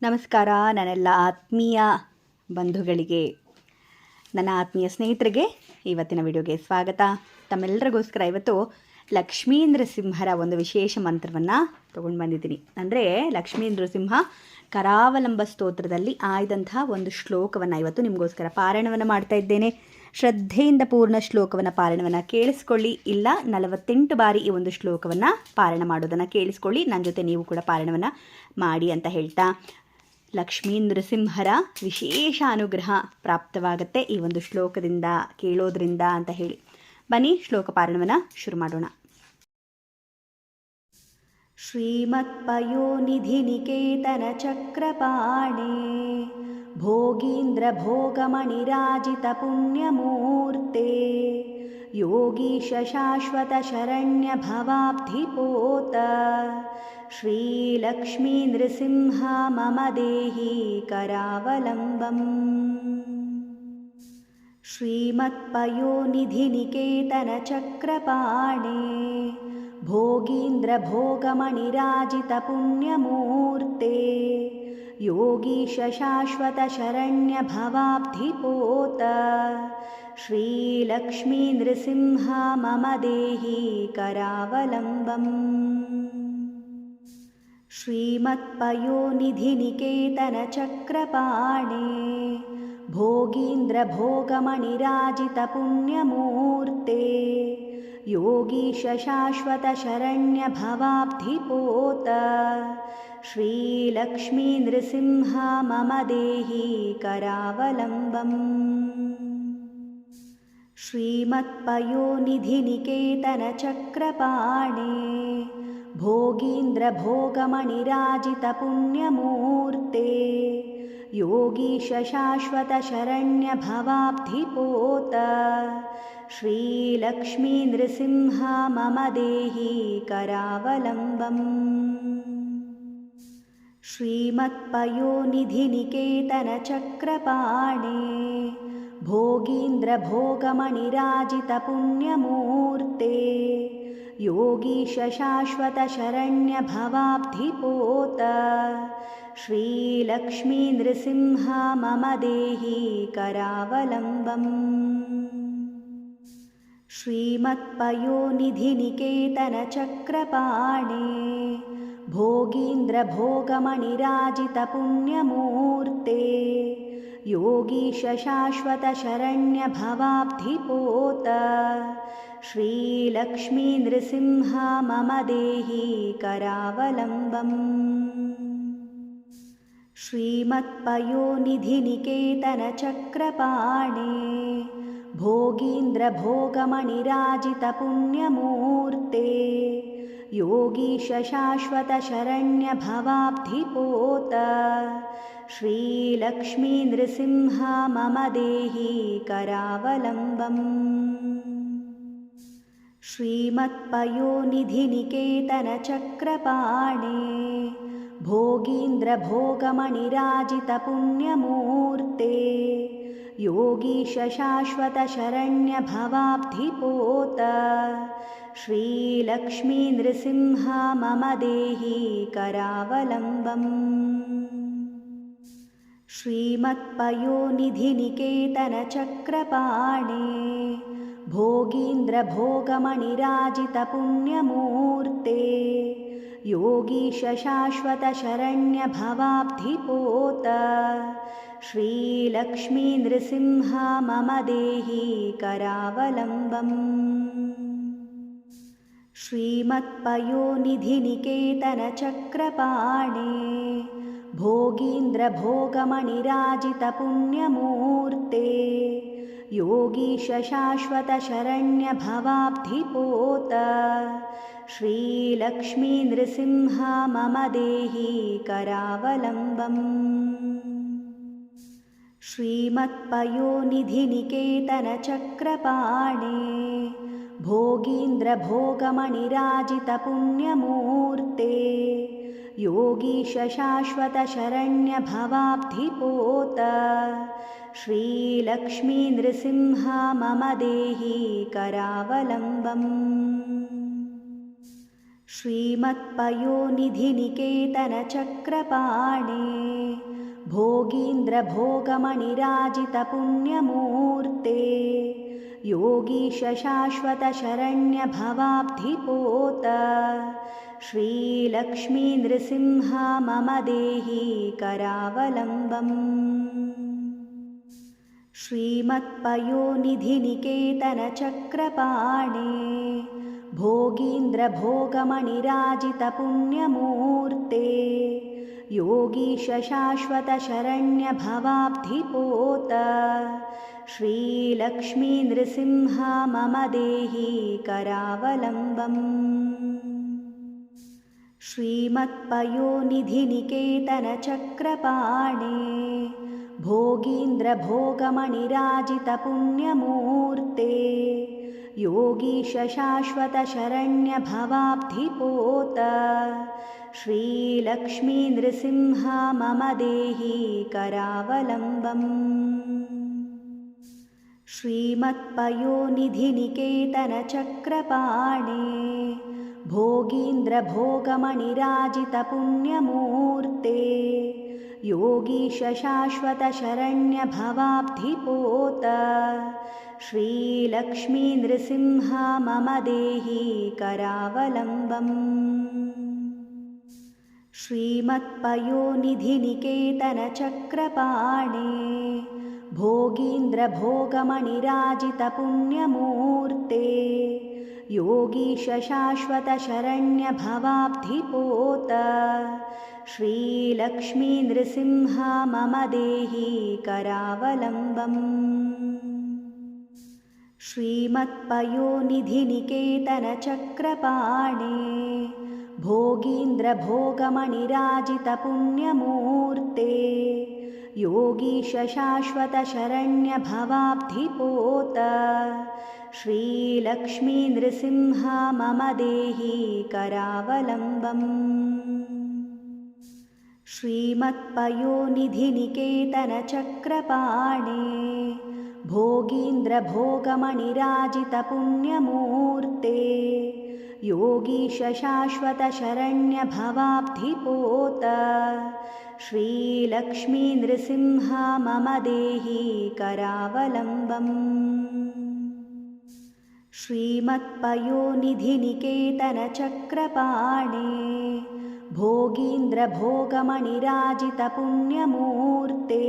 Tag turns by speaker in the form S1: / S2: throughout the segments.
S1: ನಮಸ್ಕಾರ ನನ್ನೆಲ್ಲ ಆತ್ಮೀಯ ಬಂಧುಗಳಿಗೆ, ನನ್ನ ಆತ್ಮೀಯ ಸ್ನೇಹಿತರಿಗೆ ಇವತ್ತಿನ ವಿಡಿಯೋಗೆ ಸ್ವಾಗತ. ತಮ್ಮೆಲ್ಲರಿಗೋಸ್ಕರ ಇವತ್ತು ಲಕ್ಷ್ಮೀ ನೃಸಿಂಹರ ಒಂದು ವಿಶೇಷ ಮಂತ್ರವನ್ನು ತೊಗೊಂಡು ಬಂದಿದ್ದೀನಿ. ಅಂದರೆ ಲಕ್ಷ್ಮೀ ನೃಸಿಂಹ ಕರಾವಲಂಬ ಸ್ತೋತ್ರದಲ್ಲಿ ಆಯ್ದಂತಹ ಒಂದು ಶ್ಲೋಕವನ್ನು ಇವತ್ತು ನಿಮಗೋಸ್ಕರ ಪಾರಾಯಣವನ್ನು ಮಾಡ್ತಾ ಇದ್ದೇನೆ. ಶ್ರದ್ಧೆಯಿಂದ ಪೂರ್ಣ ಶ್ಲೋಕವನ್ನು ಪಾರಾಯಣವನ್ನು ಕೇಳಿಸ್ಕೊಳ್ಳಿ. ಇಲ್ಲ 48 ಬಾರಿ ಈ ಒಂದು ಶ್ಲೋಕವನ್ನು ಪಾರಾಯಣ ಮಾಡೋದನ್ನು ಕೇಳಿಸ್ಕೊಳ್ಳಿ. ನನ್ನ ಜೊತೆ ನೀವು ಕೂಡ ಪಾರಾಯಣವನ್ನು ಮಾಡಿ ಅಂತ ಹೇಳ್ತಾ, ಲಕ್ಷ್ಮೀ ನೃಸಿಂಹರ ವಿಶೇಷ ಅನುಗ್ರಹ ಪ್ರಾಪ್ತವಾಗುತ್ತೆ ಈ ಒಂದು ಶ್ಲೋಕದಿಂದ, ಕೇಳೋದ್ರಿಂದ ಅಂತ ಹೇಳಿ. ಬನ್ನಿ ಶ್ಲೋಕ ಪಾರಾಯಣವನ್ನು ಶುರು ಮಾಡೋಣ. ಶ್ರೀಮತ್ಪಯೋನಿಧಿ ನಿಕೇತನ ಚಕ್ರಪಾಣೆ ಭೋಗೀಂದ್ರ ಭೋಗಮಣಿರಾಜಿತ ಪುಣ್ಯಮೂರ್ತೆ ಯೋಗೀಶ ಶಾಶ್ವತ ಶರಣ್ಯ ಭವಾಬ್ಧಿಪೋತ ಶ್ರೀಲಕ್ಷ್ಮೀ ನೃಸಿಂಹ ಮಮ ದೇಹಿ ಕರಾವಲಂಬಂ. ಶ್ರೀಮತ್ಪಯೋನಿಧಿ ನಿಕೇತನ ಚಕ್ರಪಾಣೆ ಭೋಗೀಂದ್ರ ಭೋಗಮಣಿರಾಜಿತ ಪುಣ್ಯಮೂರ್ತೆ ಯೋಗೀಶ ಶಾಶ್ವತ ಶರಣ್ಯ ಭವಾಬ್ಧಿಪೋತ ಶ್ರೀಲಕ್ಷ್ಮೀ ನೃಸಿಂಹ ಮಮ ದೇಹಿ ಕರಾವಲಂಬಂ. ಶ್ರೀಮತ್ಪಯೋನಿಧಿ ನಿಕೇತನ ಚಕ್ರಪಾಣೆ ಭೋಗೀಂದ್ರ ಭೋಗಮಣಿರಾಜಿತ ಪುಣ್ಯಮೂರ್ತೆ ಯೋಗೀಶ ಶಾಶ್ವತ ಶರಣ್ಯ ಭವಾಬ್ಧಿಪೋತ ಶ್ರೀಲಕ್ಷ್ಮೀ ನೃಸಿಂಹ ಮಮ ದೇಹಿ ಕರಾವಲಂಬಂ. ಶ್ರೀಮತ್ಪಯೋನಿಧಿ ನಿಕೇತನ ಚಕ್ರಪಾಣೆ ಭೋಗೀಂದ್ರ ಭೋಗಮಣಿರಾಜಿತ ಪುಣ್ಯಮೂರ್ತೆ ಯೋಗೀಶ ಶಾಶ್ವತ ಶರಣ್ಯ ಭವಾಬ್ಧಿಪೋತ ಶ್ರೀಲಕ್ಷ್ಮೀ ನೃಸಿಂಹ ಮಮ ದೇಹಿ ಕರಾವಲಂಬಂ. ಶ್ರೀಮತ್ಪಯೋನಿಧಿ ನಿಕೇತನ ಚಕ್ರಪಾಣೆ ಭೋಗೀಂದ್ರ ಭೋಗಮಣಿರಾಜಿತ ಪುಣ್ಯಮೂರ್ತೆ ಯೋಗೀಶ ಶಾಶ್ವತ ಶರಣ್ಯ ಭವಾಬ್ಧಿಪೋತ ಶ್ರೀಲಕ್ಷ್ಮೀ ನೃಸಿಂಹ ಮಮ ದೇಹಿ ಕರಾವಲಂಬಂ. ಶ್ರೀಮತ್ಪಯೋನಿಧಿ ನಿಕೇತನ ಚಕ್ರಪಾಣೆ ಭೋಗೀಂದ್ರ ಭೋಗಮಣಿರಾಜಿತ ಪುಣ್ಯಮೂರ್ತೆ ಯೋಗೀಶ ಶಾಶ್ವತ ಶರಣ್ಯ ಭವಾಬ್ಧಿಪೋತ ಶ್ರೀಲಕ್ಷ್ಮೀ ನೃಸಿಂಹ ಮಮ ದೇಹಿ ಕರಾವಲಂಬಂ. ಶ್ರೀಮತ್ಪಯೋನಿಧಿ ನಿಕೇತನ ಚಕ್ರಪಾಣೆ ಭೋಗೀಂದ್ರ ಭೋಗಮಣಿರಾಜಿತ ಪುಣ್ಯಮೂರ್ತೆ ಯೋಗೀಶ ಶಾಶ್ವತ ಶರಣ್ಯ ಭವಾಬ್ಧಿಪೋತ ಶ್ರೀಲಕ್ಷ್ಮೀ ನೃಸಿಂಹ ಮಮ ದೇಹಿ ಕರಾವಲಂಬಂ. ಶ್ರೀಮತ್ಪಯೋನಿಧಿ ನಿಕೇತನ ಚಕ್ರಪಾಣೆ ಭೋಗೀಂದ್ರ ಭೋಗಮಣಿರಾಜಿತ ಪುಣ್ಯಮೂರ್ತೆ ಯೋಗೀಶ ಶಾಶ್ವತ ಶರಣ್ಯ ಭವಾಬ್ಧಿಪೋತ ಶ್ರೀಲಕ್ಷ್ಮೀ ನೃಸಿಂಹ ಮಮ ದೇಹಿ ಕರಾವಲಂಬಂ. ಶ್ರೀಮತ್ಪಯೋನಿಧಿ ನಿಕೇತನ ಚಕ್ರಪಾಣೆ ಭೋಗೀಂದ್ರ ಭೋಗಮಣಿರಾಜಿತ ಪುಣ್ಯಮೂರ್ತೆ ಯೋಗೀಶ ಶಾಶ್ವತ ಶರಣ್ಯ ಭವಾಬ್ಧಿಪೋತ ಶ್ರೀಲಕ್ಷ್ಮೀ ನೃಸಿಂಹ ಮಮ ದೇಹಿ ಕರಾವಲಂಬಂ. ಶ್ರೀಮತ್ಪಯೋನಿಧಿ ನಿಕೇತನ ಚಕ್ರಪಾಣೆ ಭೋಗೀಂದ್ರ ಭೋಗಮಣಿರಾಜಿತ ಪುಣ್ಯಮೂರ್ತೆ ಯೋಗೀಶ ಶಾಶ್ವತ ಶರಣ್ಯ ಭವಾಬ್ಧಿಪೋತ ಶ್ರೀಲಕ್ಷ್ಮೀ ನೃಸಿಂಹ ಮಮ ದೇಹಿ ಕರಾವಲಂಬಂ. ಶ್ರೀಮತ್ಪಯೋನಿಧಿ ನಿಕೇತನ ಚಕ್ರಪಾಣೆ ಭೋಗೀಂದ್ರ ಭೋಗಮಣಿರಾಜಿತ ಪುಣ್ಯಮೂರ್ತೆ ಯೋಗೀಶ ಶಾಶ್ವತ ಶರಣ್ಯ ಭವಾಬ್ಧಿಪೋತ ಶ್ರೀಲಕ್ಷ್ಮೀ ನೃಸಿಂಹ ಮಮ ದೇಹಿ ಕರಾವಲಂಬಂ. श्रीमत्पयोनिधिनिकेतनचक्रपाणे भोगीन्द्रभोगमणिराजितपुण्यमूर्ते योगीश शाश्वतशरण्यभवाब्धिपोत श्रीलक्ष्मीनृसिंह मम देहि करावलम्बम्। श्रीमत्पयोनिधिनिकेतनचक्रपाणे भोगीन्द्रभोगमणिराजितपुण्यमूर्ते योगीश शाश्वतशरण्यभवाब्धिपोत श्रीलक्ष्मीनृसिंह मम देहि करावलम्बम्। श्रीमत्पयोनिधिनिकेतनचक्रपाणे भोगीन्द्रभोगमणिराजितपुण्यमूर्ते योगीश शाश्वतशरण्यभवाब्धिपोत श्रीलक्ष्मीनृसिंह मम देहि करावलम्बम्। श्रीमत्पयोनिधिनिकेतनचक्रपाणे भोगीन्द्रभोगमणिराजितपुण्यमूर्ते योगीश शाश्वतशरण्यभवाब्धिपोत श्रीलक्ष्मीनृसिंह मम देहि करावलम्बम्। श्रीमत्पयोनिधिनिकेतनचक्रपाणे भोगीन्द्रभोगमणिराजितपुण्यमूर्ते योगीश शाश्वतशरण्यभवाब्धिपोत श्रीलक्ष्मीनृसिंह मम देहि करावलम्बम्। श्रीमत्पयोनिधिनिकेतनचक्रपाणे भोगीन्द्रभोगमणिराजितपुण्यमूर्ते योगीश शाश्वतशरण्यभवाब्धिपोत श्रीलक्ष्मीनृसिंह मम देहि करावलम्बम्। श्रीमत्पयोनिधिनिकेतनचक्रपाणे भोगीन्द्रभोगमणिराजितपुण्यमूर्ते योगीश शाश्वतशरण्यभवाब्धिपोत श्रीलक्ष्मीनृसिंह मम देहि करावलम्बम्। श्रीमत्पयोनिधिनिकेतनचक्रपाणे भोगीन्द्रभोगमणिराजितपुण्यमूर्ते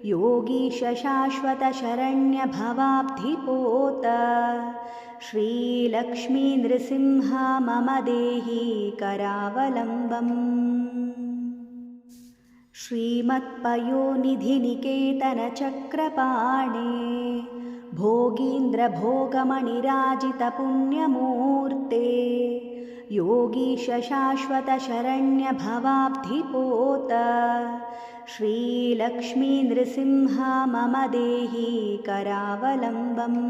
S1: योगीश शाश्वतशरण्यभवाब्धिपोत श्रीलक्ष्मीनृसिंह मम देहि करावलम्बम्। श्रीमत्पयोनिधिनिकेतनचक्रपाणे भोगीन्द्रभोगमणिराजितपुण्यमूर्ते योगीश शाश्वतशरण्यभवाब्धिपोत श्रीलक्ष्मीनृसिंह मम देहि करावलम्बम्।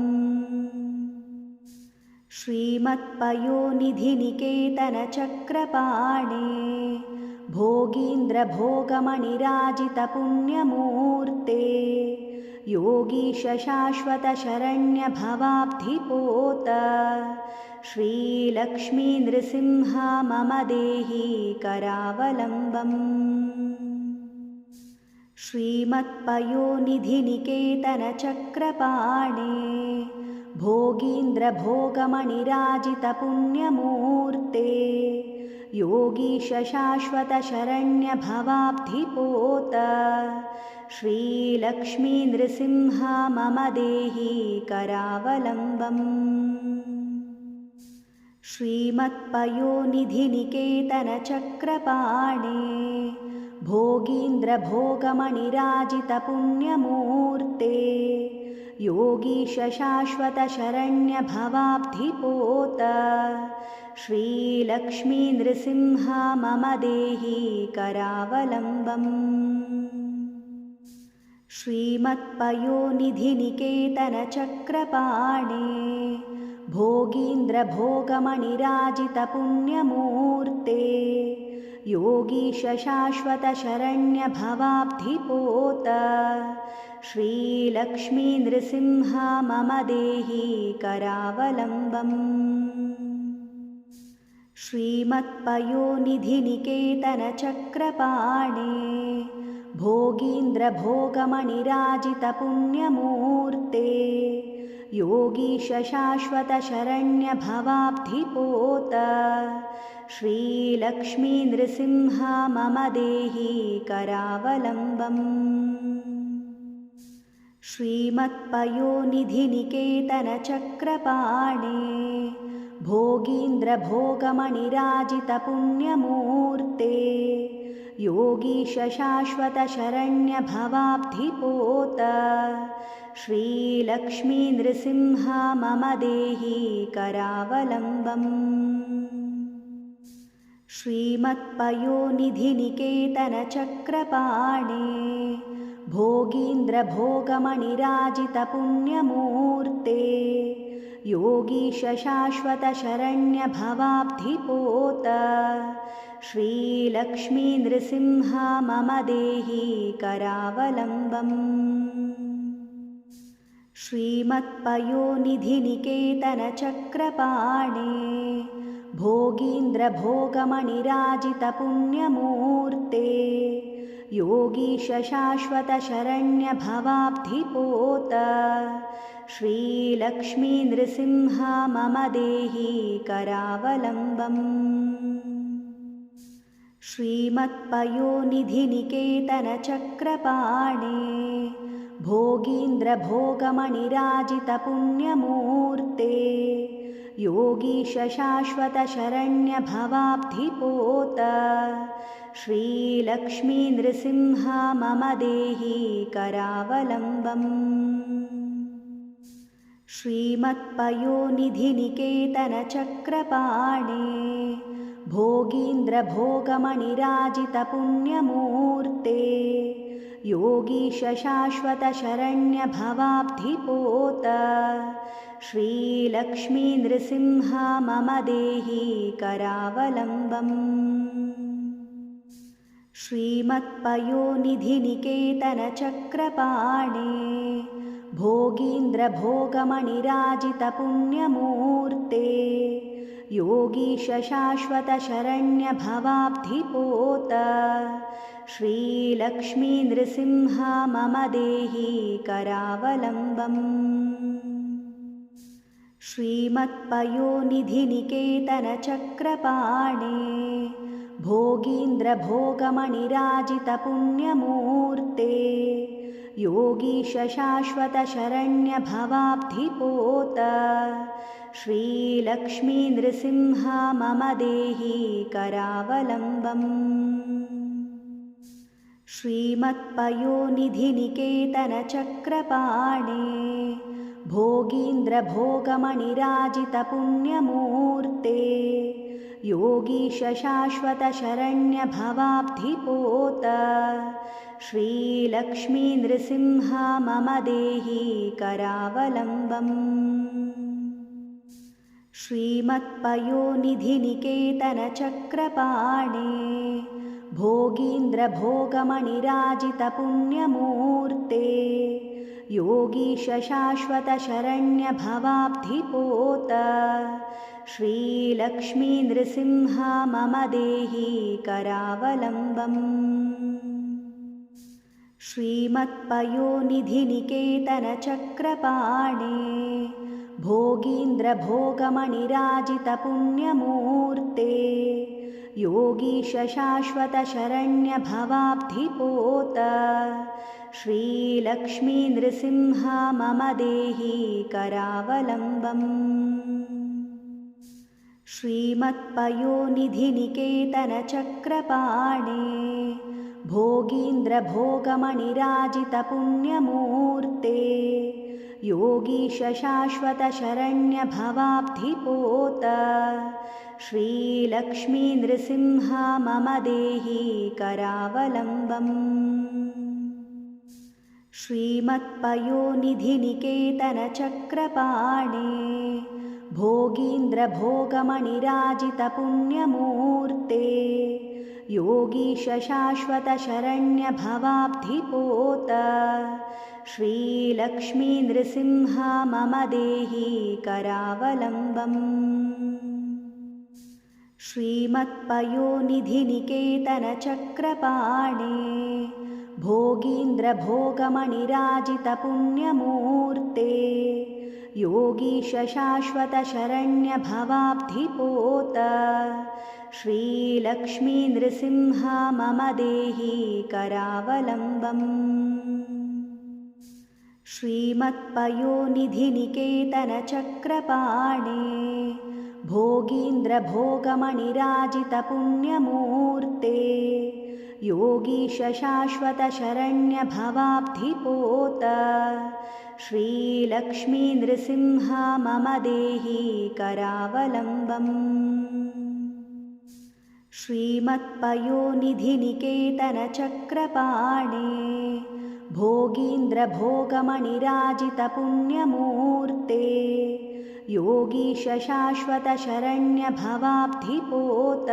S1: श्रीमत्पयोनिधिनिकेतनचक्रपाणे भोगीन्द्रभोगमणिराजितपुण्यमूर्ते योगीश शाश्वतशरण्यभवाब्धिपोत श्रीलक्ष्मीनृसिंह मम देहि करावलम्बम्। श्रीमत्पयोनिधिनिकेतनचक्रपाणे भोगीन्द्रभोगमणिराजितपुण्यमूर्ते योगीश शाश्वतशरण्यभवाब्धिपोत श्रीलक्ष्मीनृसिंह मम देहि करावलम्बम्। श्रीमत्पयोनिधिनिकेतनचक्रपाणे भोगीन्द्रभोगमणिराजितपुण्यमूर्ते योगीश शाश्वतशरण्यभवाब्धिपोत श्रीलक्ष्मीनृसिंह मम देहि करावलम्बम्। श्रीमत्पयोनिधिनिकेतनचक्रपाणे भोगीन्द्रभोगमणिराजितपुण्यमूर्ते योगीश शाश्वतशरण्यभवाब्धिपोत श्रीलक्ष्मीनृसिंह मम देहि करावलम्बम्। श्रीमत्पयोनिधिनिकेतनचक्रपाणे भोगीन्द्रभोगमणिराजितपुण्यमूर्ते योगीश शाश्वतशरण्यभवाब्धिपोत श्रीलक्ष्मीनृसिंह मम देहि करावलम्बम्। श्रीमत्पयोनिधिनिकेतनचक्रपाणे भोगीन्द्रभोगमणिराजितपुण्यमूर्ते योगीश शाश्वतशरण्यभवाब्धिपोत श्रीलक्ष्मीनृसिंह मम देहि करावलम्बम्। श्रीमत्पयोनिधिनिकेतनचक्रपाणे भोगीन्द्रभोगमणिराजितपुण्यमूर्ते योगीश शाश्वतशरण्यभवाब्धिपोत श्रीलक्ष्मीनृसिंह मम देहि करावलम्बम्। श्रीमत्पयोनिधिनिकेतनचक्रपाणे भोगीन्द्रभोगमणिराजितपुण्यमूर्ते योगीश शाश्वतशरण्यभवाब्धिपोत श्रीलक्ष्मीनृसिंह मम देहि करावलम्बम्। श्रीमत्पयोनिधिनिकेतनचक्रपाणे भोगीन्द्रभोगमणिराजितपुण्यमूर्ते योगीश शाश्वतशरण्यभवाब्धिपोत श्रीलक्ष्मीनृसिंह मम देहि करावलम्बम्। श्रीमत्पयोनिधिनिकेतनचक्रपाणे भोगीन्द्रभोगमणिराजितपुण्यमूर्ते योगीश शाश्वतशरण्यभवाब्धिपोत श्रीलक्ष्मीनृसिंह मम देहि करावलम्बम्। श्रीमत्पयोनिधिनिकेतनचक्रपाणे भोगीन्द्रभोगमणिराजितपुण्यमूर्ते योगीश शाश्वतशरण्यभवाब्धिपोत श्रीलक्ष्मीनृसिंह मम देहि करावलम्बम्। श्रीमत्पयोनिधिनिकेतनचक्रपाणे भोगीन्द्रभोगमणिराजितपुण्यमूर्ते योगीश शाश्वतशरण्यभवाब्धिपोत श्रीलक्ष्मीनृसिंह मम देहि करावलम्बम्। श्रीमत्पयोनिधिनिकेतनचक्रपाणे भोगीन्द्रभोगमणिराजितपुण्यमूर्ते योगीश शाश्वतशरण्यभवाब्धिपोत श्रीलक्ष्मीनृसिंह मम देहि करावलम्बम्। श्रीमत्पयोनिधिनिकेतनचक्रपाणे भोगीन्द्रभोगमणिराजितपुण्यमूर्ते योगीश शाश्वतशरण्यभवाब्धिपोत श्रीलक्ष्मीनृसिंह मम देहि करावलम्बम्। श्रीमत्पयोनिधिनिकेतनचक्रपाणे भोगीन्द्रभोगमणिराजितपुण्यमूर्ते योगीश शाश्वतशरण्यभवाब्धिपोत श्रीलक्ष्मीनृसिंह मम देहि करावलम्बम्। श्रीमत्पयोनिधिनिकेतनचक्रपाणे भोगीन्द्रभोगमणिराजितपुण्यमूर्ते योगीश शाश्वतशरण्यभवाब्धिपोत श्रीलक्ष्मीनृसिंह मम देहि करावलम्बम्। श्रीमत्पयोनिधिनिकेतनचक्रपाणे भोगीन्द्रभोगमणिराजितपुण्यमूर्ते योगीश शाश्वतशरण्यभवाब्धिपोत श्रीलक्ष्मीनृसिंह मम देहि करावलम्बम्। श्रीमत्पयोनिधिनिकेतनचक्रपाणे भोगीन्द्रभोगमणिराजितपुण्यमूर्ते योगीशशाश्वतशरण्यभवाब्धिपोत श्रीलक्ष्मीनृसिंहा मम देहि करावलम्बम्। श्रीमत्पयोनिधिनिकेतनचक्रपाणे भोगीन्द्रभोगमणिराजितपुण्यमूर्ते योगीशशाश्वतशरण्यभवाब्धिपोत श्रीलक्ष्मीनृसिंहा मम देहि करावलम्बम्। श्रीमत्पयोनिधिनिकेतनचक्रपाणे भोगीन्द्रभोगमणिराजितपुण्यमूर्ते योगीशशाश्वतशरण्यभवाब्धिपोत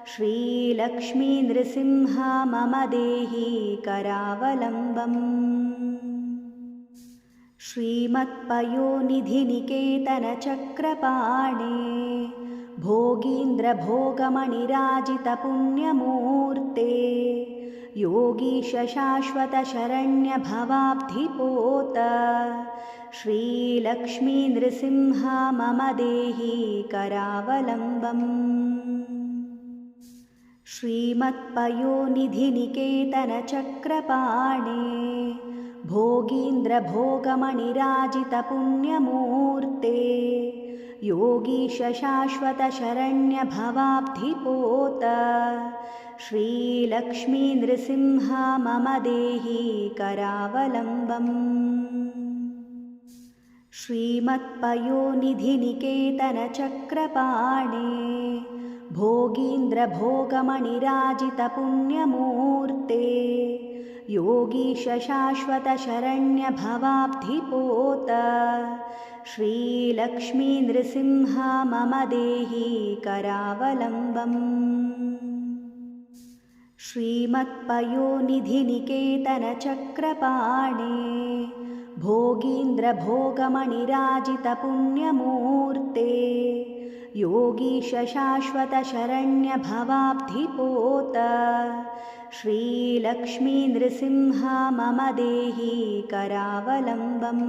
S1: श्रीलक्ष्मीनृसिंहा मम देहि करावलम्बम्। श्रीमत्पयोनिधिनिकेतनचक्रपाणे भोगीन्द्रभोगमणिराजितपुण्यमूर्ते योगीशशाश्वतशरण्यभवाब्धिपोत श्रीलक्ष्मीनृसिंहा मम देहि करावलम्बम्। श्रीमत्पयोनिधिनिकेतनचक्रपाणे भोगीन्द्रभोगमणिराजितपुण्यमूर्ते योगीशशाश्वतशरण्यभवाब्धिपोत श्रीलक्ष्मीनृसिंहा मम देहि करावलम्बम्। श्रीमत्पयोनिधिनिकेतनचक्रपाणे भोगीन्द्रभोगमणिराजितपुण्यमूर्ते योगीशशाश्वतशरण्यभवाब्धिपोत श्रीलक्ष्मीनृसिंहा मम देहि करावलम्बम्। श्रीमत्पयोनिधिनिकेतनचक्रपाणे भोगीन्द्रभोगमणिराजितपुण्यमूर्ते योगीशशाश्वतशरण्यभवाब्धिपोत श्रीलक्ष्मीनृसिंहा मम देहि करावलम्बम्।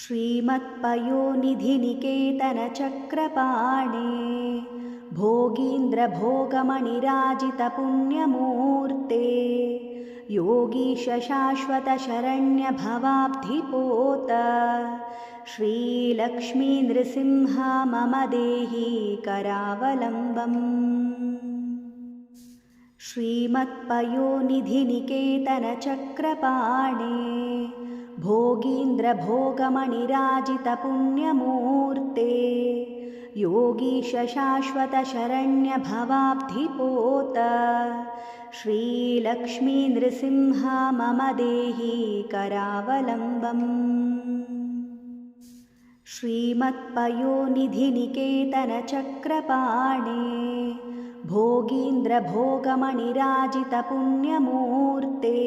S1: श्रीमत्पयोनिधिनिकेतनचक्रपाणे भोगीन्द्रभोगमणिराजितपुण्यमूर्ते योगीशशाश्वतशरण्यभवाब्धिपोत श्रीलक्ष्मीनृसिंहा मम देहि करावलम्बम्। श्रीमत्पयोनिधिनिकेतनचक्रपाणे भोगीन्द्रभोगमणिराजितपुण्यमूर्ते योगीशशाश्वतशरण्यभवाब्धिपोत श्रीलक्ष्मीनृसिंहा मम देहि करावलम्बम्। श्रीमत्पयोनिधिनिकेतनचक्रपाणे भोगीन्द्रभोगमणिराजितपुण्यमूर्ते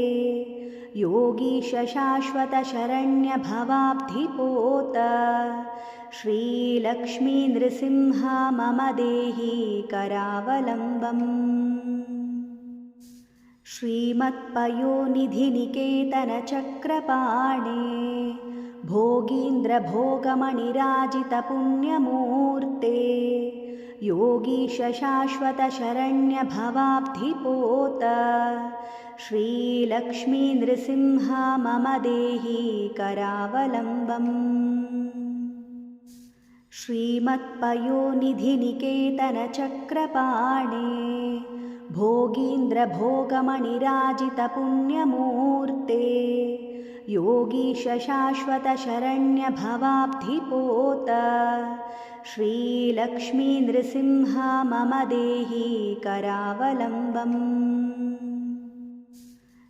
S1: योगीशशाश्वतशरण्यभवाब्धिपोत श्रीलक्ष्मीनृसिंहा मम देहि करावलम्बम्। श्रीमत्पयोनिधिनिकेतनचक्रपाणे भोगीन्द्रभोगमणिराजितपुण्यमूर्ते योगीशशाश्वतशरण्यभवाब्धिपोत श्रीलक्ष्मीनृसिंहा मम देहि करावलम्बम्। श्रीमत्पयोनिधिनिकेतनचक्रपाणे भोगीन्द्रभोगमणिराजितपुण्यमूर्ते योगीशशाश्वतशरण्यभवाब्धिपोत श्रीलक्ष्मीनृसिंहा मम देहि करावलम्बम्।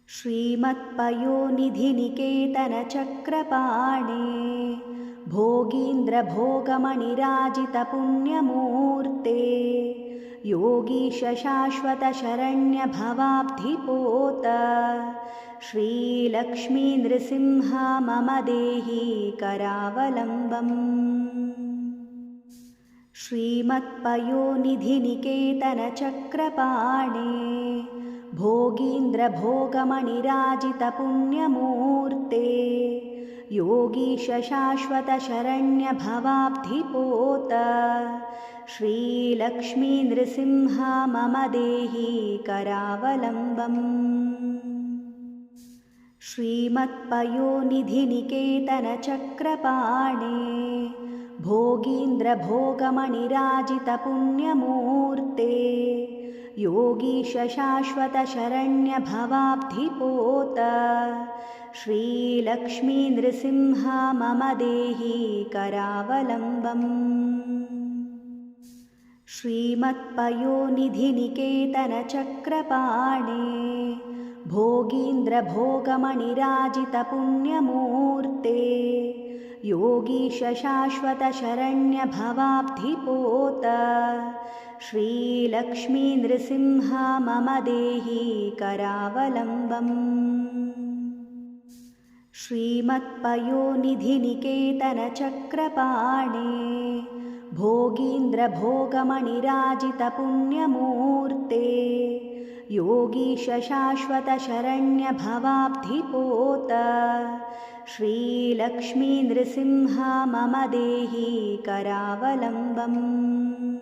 S1: श्रीमत्पयोनिधिनिकेतनचक्रपाणे भोगीन्द्रभोगमणिराजितपुण्यमूर्ते योगीशशाश्वतशरण्यभवाब्धिपोत श्रीलक्ष्मीनृसिंहा मम देहि करावलम्बम्। श्रीमत्पयोनिधिनिकेतनचक्रपाणे भोगीन्द्रभोगमणिराजितपुण्यमूर्ते योगीश शाश्वतशरण्यभवाब्धिपोत श्रीलक्ष्मीनृसिंह मम देहि करावलम्बम्। श्रीमत्पयोनिधिनिकेतनचक्रपाणे भोगीन्द्रभोगमणिराजितपुण्यमूर्ते योगीश शाश्वतशरण्यभवाब्धिपोत श्रीलक्ष्मीनृसिंह मम देहि करावलम्बम्। श्रीमत्पयोनिधिनिकेतनचक्रपाणे भोगीन्द्रभोगमणिराजितपुण्यमूर्ते योगीश शाश्वतशरण्यभवाब्धिपोत श्रीलक्ष्मीनृसिंह मम देहि करावलम्बम्। श्रीमत्पयोनिधिनिकेतनचक्रपाणे भोगीन्द्रभोगमणिराजितपुण्यमूर्ते योगीश शाश्वतशरण्यभवाब्धिपोत श्रीलक्ष्मीनृसिंह मम देहि करावलम्बम्।